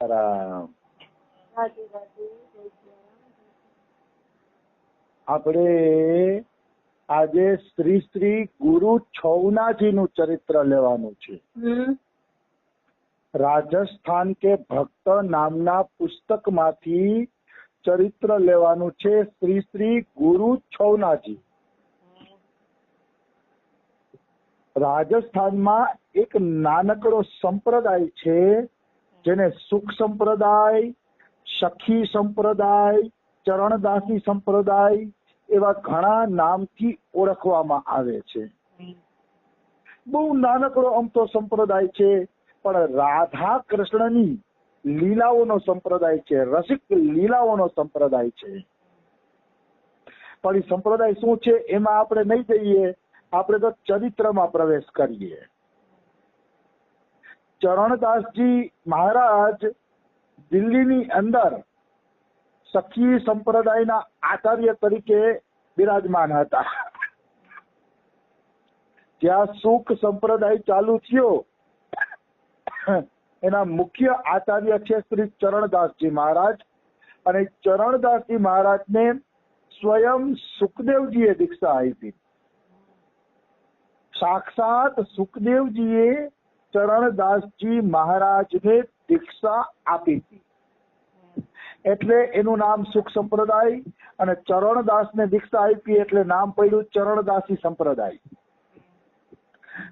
રામ આપણે આજે શ્રી શ્રી ગુરુ છૌનાજી નું ચરિત્ર લેવાનું છે. રાજસ્થાન કે ભક્ત નામના પુસ્તક માંથી ચરિત્ર લેવાનું છે. શ્રી શ્રી ગુરુ છૌનાજી. રાજસ્થાનમાં એક નાનકડો સંપ્રદાય છે જેને સુખ સંપ્રદાય, સખી સંપ્રદાય, ચરણદાસી સંપ્રદાય એવા ઘણા નામથી ઓળખવામાં આવે છે. બહુ નાનકડો અમથો સંપ્રદાય છે, પણ રાધા કૃષ્ણની લીલાઓનો સંપ્રદાય છે, રસિક લીલાઓનો સંપ્રદાય છે. પણ એ સંપ્રદાય શું છે એમાં આપણે નહીં જઈએ, આપણે તો ચરિત્રમાં પ્રવેશ કરીએ. ચરણદાસજી મહારાજ દિલ્હીની અંદર સખી સંપ્રદાયના આચાર્ય તરીકે બિરાજમાન હતા. જ્યાં સુખ સંપ્રદાય ચાલુ થયો એના મુખ્ય આચાર્ય છે શ્રી ચરણદાસજી મહારાજ. અને ચરણદાસજી મહારાજને સ્વયં સુખદેવજીએ દીક્ષા આપી. સાક્ષાત સુખદેવજીએ ચરણદાસજી મહારાજને દીક્ષા આપી હતી. એટલે એનું નામ સુખ સંપ્રદાય, અને ચરણદાસને દીક્ષા આપી એટલે નામ પડ્યું ચરણદાસી સંપ્રદાય.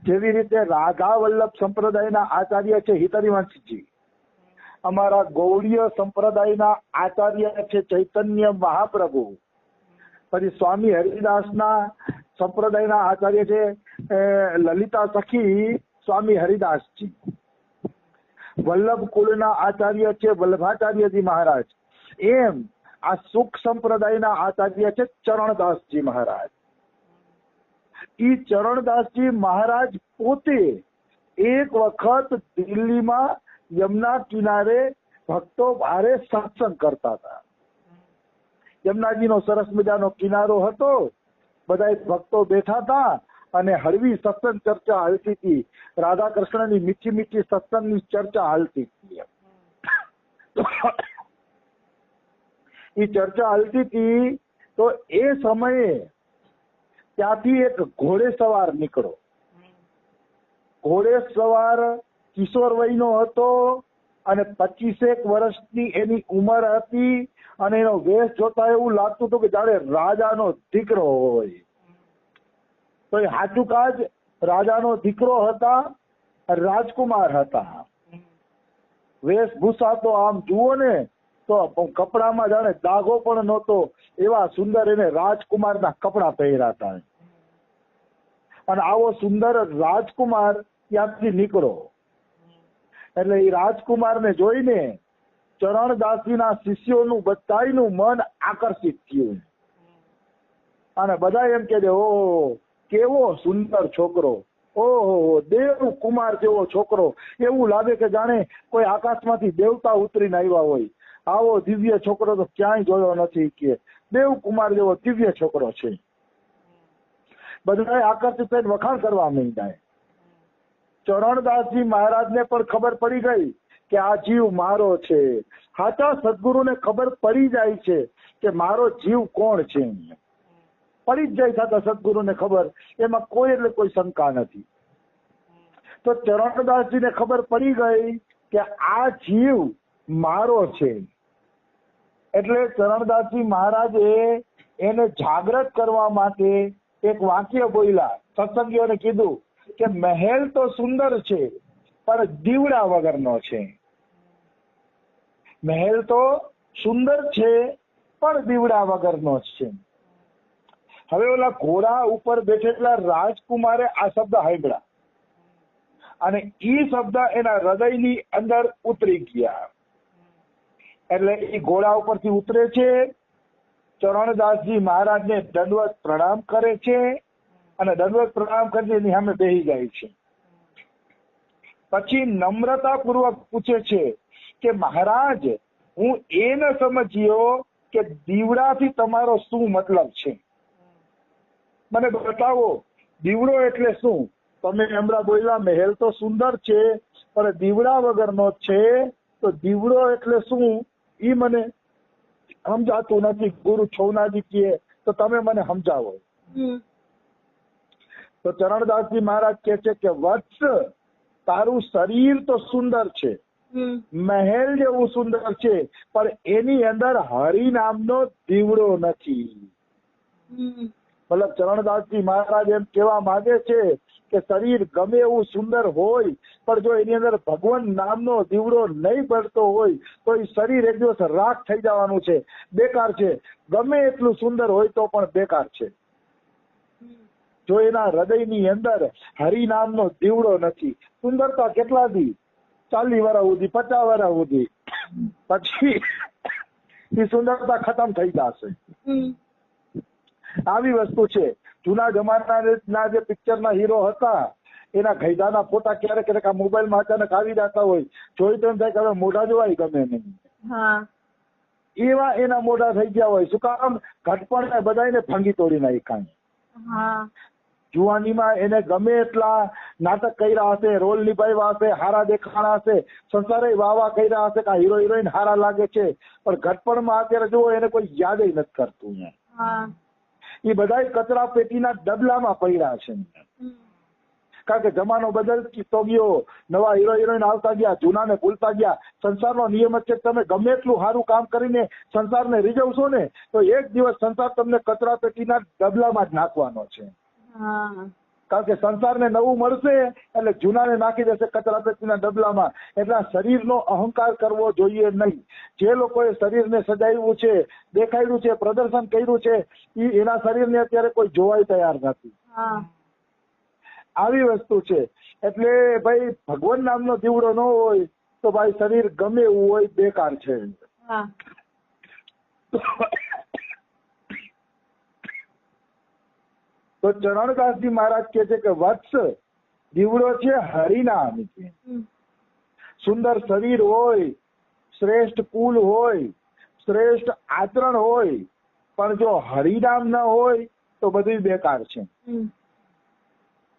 જેવી રીતે રાધા વલ્લભ સંપ્રદાયના આચાર્ય છે હિતરીવંશજી, અમારા ગૌડીય સંપ્રદાયના આચાર્ય છે ચૈતન્ય મહાપ્રભુ, પછી સ્વામી હરિદાસના સંપ્રદાયના આચાર્ય છે લલિતા સખી સ્વામી હરિદાસજી, વલ્લભ કુળના આચાર્ય છે વલ્લભાચાર્યજી મહારાજ. એમ આ સુખ સંપ્રદાયના આચાર્ય છે ચરણદાસજી મહારાજ. ઈ ચરણદાસજી મહારાજ પોતે એક વખત દિલ્હીમાં યમુના કિનારે ભક્તો ભારે સત્સંગ કરતા હતા. યમુનાજીનો સરસ મજાનો કિનારો હતો, બધા ભક્તો બેઠા હતા અને હળવી સત્સંગ ચર્ચા હાલતી હતી. રાધા કૃષ્ણની મીઠી મીઠી સત્સંગની ચર્ચા હાલતી હતી. એ ચર્ચા હાલતી હતી તો એ સમયે ત્યાંથી એક ઘોડે સવાર નીકળો. ઘોડે સવાર કિશોર વયનો હતો અને 25 વર્ષની એની ઉંમર હતી, અને એનો વેશ જોતા એવું લાગતું હતું કે જાણે રાજાનો દીકરો હોય. તો એ સાચું કાજ રાજાનો દીકરો હતા, રાજકુમાર હતા. વેશભૂષા તો આમ જુઓ ને તો કપડામાં જાણે દાગો પણ નહોતો, એવા સુંદર એને રાજકુમારના કપડા પહેર્યા હતા. અને આવો સુંદર રાજકુમાર ત્યાંથી નીકળો એટલે એ રાજકુમારને જોઈને ચરણદાસજીના શિષ્યોનું બધાયનું મન આકર્ષિત થયું. અને બધા એમ કે ઓહો કેવો સુંદર છોકરો, ઓહો દેવ કુમાર જેવો છોકરો, એવું લાગે કે જાણે કોઈ આકાશમાંથી દેવતા ઉતરીને આવ્યા હોય. આવો દિવ્ય છોકરો તો ક્યાંય જોયો નથી, કે દેવ કુમાર જેવો દિવ્ય છોકરો છે. બધા આકર્ષિત થઈને વખાણ કરવા માંડ્યા. ચરણદાસજી મહારાજને પણ ખબર પડી ગઈ કે આ જીવ મારો છે. સાચા સદગુરુને ખબર પડી જાય છે કે મારો જીવ કોણ છે. પડી જ જાય સાચા સદગુરુને ખબર, એમાં કોઈ એટલે કોઈ શંકા નથી. તો ચરણદાસજીને ખબર પડી ગઈ કે આ જીવ મારો છે. એટલે ચરણદાસજી મહારાજે એને જાગૃત કરવા માટે એક વાક્ય બોલ્યા. સત્સંગીઓને કીધું કે મહેલ તો સુંદર છે પણ દીવડા વગરનો છે. મહેલ તો સુંદર છે પણ દીવડા વગરનો છે. હવે ઓલા ઘોડા ઉપર બેઠેલા રાજકુમારે આ શબ્દ સાંભળ્યા અને ઈ શબ્દ એના હૃદયની અંદર ઉતરી ગયા. એટલે એ ઘોડા ઉપરથી ઉતરે છે, ચરણદાસજી મહારાજને દંડવત પ્રણામ કરે છે અને દંડવત પ્રણામ કરી એની સામે બેસી જાય છે. પછી નમ્રતાપૂર્વક પૂછે છે કે મહારાજ, હું એ ન સમજ્યો કે દીવડાથી તમારો શું મતલબ છે, મને બતાવો. દીવડો એટલે શું? તમે હમણાં બોલ્યા મહેલ તો સુંદર છે પણ દીવડા વગરનો છે, તો દીવડો એટલે શું ઈ મને સમજાતું નથી. ગુરુ છોનાજી કહે તો તમે મને સમજાવો. તો ચરણદાસજી મહારાજ કહે છે કે વત્સ, તારું શરીર તો સુંદર છે, મહેલ જેવું સુંદર છે, પણ એની અંદર હરિ નામનો દીવડો નથી. મતલબ ચરણદાસજી મહારાજ એમ કહેવા માંગે છે કે શરીર ગમે એવું સુંદર હોય, પણ જો એની અંદર ભગવાન નામનો દીવડો નહીં પડતો હોય તો એ શરીર એક દિવસ રાખ થઈ જવાનું છે, બેકાર છે. ગમે એટલું સુંદર હોય તો પણ બેકાર છે. જો એના હૃદયની અંદર હરિ નામનો દીવડો નથી. સુંદરતા કેટલા દી? 40 વર્ષ સુધી, 50 વર્ષ સુધી, પછી એ સુંદરતા ખતમ થઈ જશે. આવી વસ્તુ છે. જૂના જમાનાના જે પિક્ચરના હીરો હતા એના ગઈઢાના ફોટા ક્યારેક ક્યારેક આ મોબાઈલમાં અચાનક આવી જતા હોય, જોઈ તો એમ થાય કે હવે મોઢા જોવાય ગમે નહીં. એવા એના મોઢા થઈ ગયા હોય. શું કામ? ઘટપણ બધાને ભાંગી તોડી નાખ્યા. જુવાનીમાં એને ગમે એટલા નાટક કર્યા હશે, રોલ નિભાવ્યા હશે, હારા દેખાણા હશે, સંસારે વાવા કર્યા હશે કે હીરો હિરોઈન હારા લાગે છે, પણ ઘટપણમાં અત્યારે જુઓ એને કોઈ યાદ નથી કરતું. એ બધા કચરા પેટીના ડબલામાં પડ્યા છે. કારણ કે જમાનો બદલતો ગયો, નવા હીરો હિરોઈન આવતા ગયા, જૂનાને ભૂલતા ગયા. સંસારનો નિયમ જ છે કે તમે ગમે એટલું સારું કામ કરીને સંસારને રીઝવશો ને તો એક દિવસ સંસાર તમને કચરા પેટીના ડબલામાં જ નાખવાનો છે. કારણ કે સંસારને નવું મળશે એટલે જૂનાને નાખી દેશે કચરા પેટીના ડબલામાં. એટલે શરીરનો અહંકાર કરવો જોઈએ નહીં. જે લોકોએ શરીરને સજાવ્યું છે, દેખાડ્યું છે, પ્રદર્શન કર્યું છે, એના શરીરને અત્યારે કોઈ જોવાય તૈયાર નથી. આવી વસ્તુ છે. એટલે ભાઈ ભગવાન નામનો દીવડો ન હોય તો ભાઈ શરીર ગમે એવું હોય બેકાર છે. તો ચરણદાસજી મહારાજ કહે છે કે વત્સ, દીવડો છે હરિનામ છે. સુંદર શરીર હોય, શ્રેષ્ઠ કુલ હોય, શ્રેષ્ઠ આચરણ હોય, પણ જો હરિનામ ન હોય તો બધું બેકાર છે.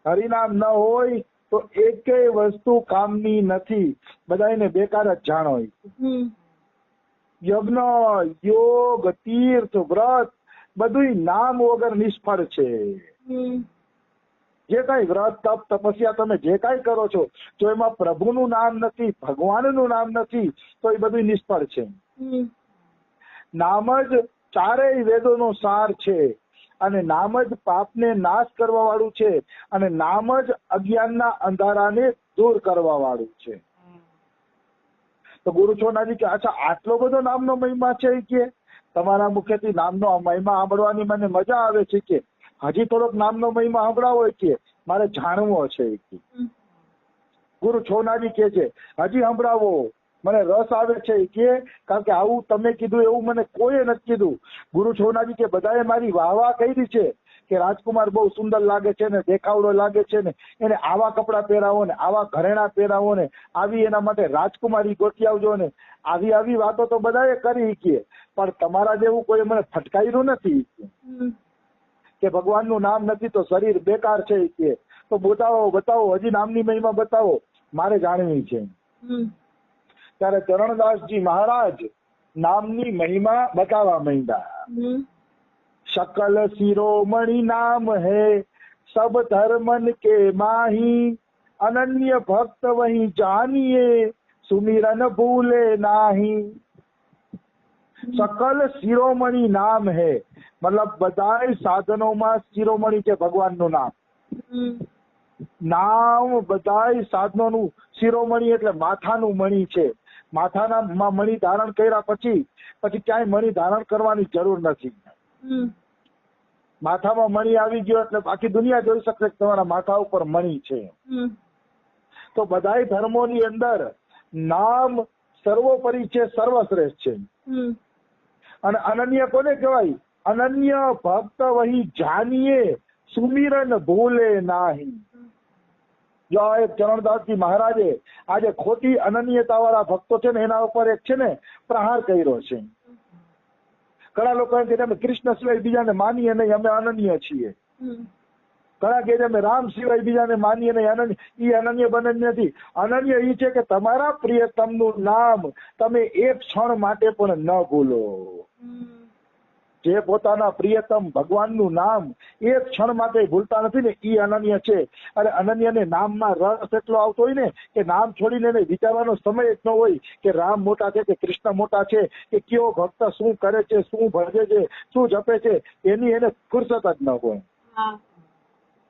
હરિનામ ન હોય તો એકેય વસ્તુ કામની નથી, બધાને બેકાર જ જાણો. યજ્ઞ, યોગ, તીર્થ, વ્રત બધું નામ વગર નિષ્ફળ છે. જે કઈ વ્રત, તપ, તપસ્યા તમે જે કઈ કરો છો, જો એમાં પ્રભુનું નામ નથી, ભગવાનનું નામ નથી તો એ બધું નિષ્ફળ છે. નામ જ ચારેય વેદોનો સાર છે, અને નામ જ પાપને નાશ કરવા વાળું છે, અને નામ જ અજ્ઞાનના અંધારાને દૂર કરવા વાળું છે. તો ગુરુ છોનાજી કે અચ્છા આટલો બધો નામનો મહિમા છે કે તમારા મુખેથી નામનો મહિમા સાંભળવાની મને મજા આવે છે કે હજી થોડોક નામનો મહિમા સાંભળાવો કે મારે જાણવો છે. ગુરુ છોનાજી કે છે હજી સંભળાવો, મને રસ આવે છે કે કારણ કે આવું તમે કીધું એવું મને કોઈએ નથી કીધું. ગુરુ છોનાજી કે બધાએ મારી વાહ કરી છે કે રાજકુમાર બહુ સુંદર લાગે છે ને, દેખાવડો લાગે છે ને, એને આવા કપડા પહેરાવો ને, આવા ઘરેણા પહેરાવો ને, આવી એના માટે રાજકુમારી ગોતી આવજો ને, આવી વાતો તો બધાએ કરી કે પણ તમારા જેવું કોઈ મને ફટકાર્યું નથી કે ભગવાનનું નામ નથી તો શરીર બેકાર છે કે. તો બતાવો હજી નામની મહિમા બતાવો, મારે જાણવી છે. ત્યારે ચરણદાસજી મહારાજ નામની મહિમા બતાવવા માંડ્યા. શકલ શિરોમણિ નામ હૈ, સબ ધર્મન કે માહી, અનન્ય ભક્ત વહી જાનિए, સુમિરન ભૂલે નાહી. सकल શિરોમણિ નામ હૈ, મતલબ બધા સાધનોમાં શિરોમણિ છે ભગવાનનું નામ. નામ બધા સાધનોનું શિરોમણિ એટલે માથાનું મણિ છે. માથાના મણિ ધારણ કર્યા પછી ક્યાંય મણિ ધારણ કરવાની જરૂર નથી. માથામાં મણિ આવી ગયો એટલે આખી દુનિયા જોઈ શકશે કે તમારા માથા ઉપર મણિ છે. તો બધા ધર્મોની અંદર નામ સર્વોપરી છે, સર્વશ્રેષ્ઠ છે. અને અનન્ય કોને કહેવાય? અનન્ય ભક્ત વહી જાનીએ, સુમિરન ભૂલે નાહી. જો ચરણદાસજી મહારાજે આજે ખોટી અનન્યતા વાળા ભક્તો છે ને એના ઉપર એક છે ને પ્રહાર કર્યો છે. ઘણા લોકો એમ કે અમે કૃષ્ણ સિવાય બીજાને માનીએ નહીં, અમે અનન્ય છીએ. ઘણા કહે છે અમે રામ સિવાય બીજાને માનીએ નહીં, અનન્ય. એ અનન્ય બને નથી. અનન્ય એ છે કે તમારા પ્રિયતમનું નામ તમે એક ક્ષણ માટે પણ ન ભૂલો. જે પોતાના પ્રિયતમ ભગવાનનું નામ એક ક્ષણ માટે ભૂલતા નથી ને એ અનન્ય છે. અને અનન્યને નામમાં રસ એટલો આવતો હોય ને કે નામ છોડીને એને વિચારવાનો સમય જ ન હોય કે રામ મોટા છે કે કૃષ્ણ મોટા છે કે કયો ભક્ત શું કરે છે, શું ભજે છે, શું જપે છે, એની એને ફુરસત જ ન હોય.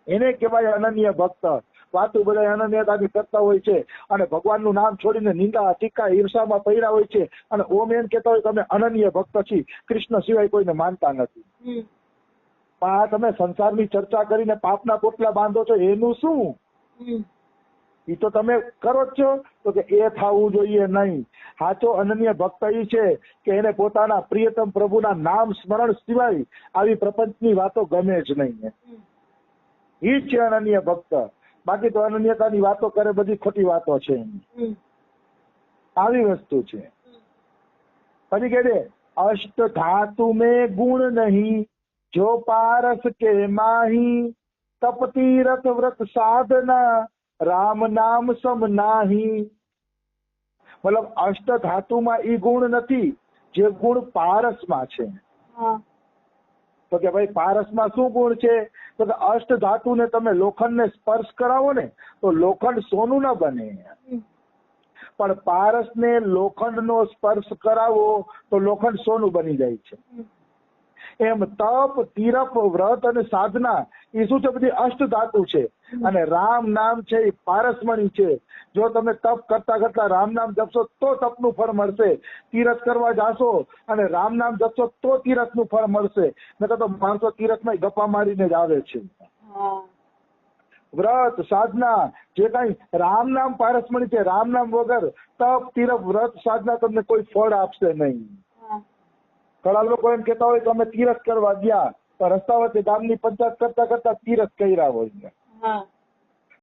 એને કહેવાય અનન્ય ભક્ત. વાતું બધા અનન્યતાથી કરતા હોય છે અને ભગવાનનું નામ છોડીને નિંદા ટીકા ઈર્ષામાં પડ્યા હોય છે અને ઓમ એમ કહેતા હોય તમે અનન્ય ભક્ત છી, કૃષ્ણ સિવાય કોઈને માનતા નથી. પણ આ તમે સંસારની ચર્ચા કરીને પાપના પોટલા બાંધો છો એનું શું? એ તો તમે કરો જ છો. તો કે એ થવું જોઈએ નહીં. સાચો અનન્ય ભક્ત એ છે કે એને પોતાના પ્રિયતમ પ્રભુના નામ સ્મરણ સિવાય આવી પ્રપંચની વાતો ગમે જ નહીં. એ જ છે અનન્ય ભક્ત. બાકી તો અનન્યતાની વાતો કરે બધી ખોટી વાતો છે. આવી વસ્તુ છે. પછી કહે છે અષ્ટ ધાતુ મેં ગુણ નહીં, જો પારસ કે માહી, તપ તીરથ વ્રત સાધના, રામ નામ સમ નાહી. મતલબ અષ્ટ ધાતુમાં એ ગુણ નથી જે ગુણ પારસમાં છે. તો કે ભાઈ પારસમાં શું ગુણ છે? તો કે અષ્ટ ધાતુને તમે લોખંડને સ્પર્શ કરાવો ને તો લોખંડ સોનું ના બને, પણ પારસને લોખંડનો સ્પર્શ કરાવો તો લોખંડ સોનું બની જાય છે. એમ તપ તીરપ વ્રત અને સાધના એ શું છે? બધી અષ્ટ ધાતુ છે. અને રામ નામ છે એ પારસમણી છે. જો તમે તપ કરતા કરતા રામ નામ જપશો તો તપનું ફળ મળશે. તીરથ કરવા જાશો અને રામ નામ જપશો તો તીરથનું ફળ મળશે. નકર તો માણસો તીરથમાં ગપ્પા મારીને જ આવે છે. વ્રત સાધના જે કઈ રામ નામ પારસમણી છે. રામ નામ વગર તપ તીરથ વ્રત સાધના તમને કોઈ ફળ આપશે નહીં. ઘણા લોકો એમ કેતા હોય કે અમે તીરથ કરવા ગયા તો રસ્તા વચ્ચે ગામની પંચાયત કરતા કરતા તીરથ કર્યા હોય.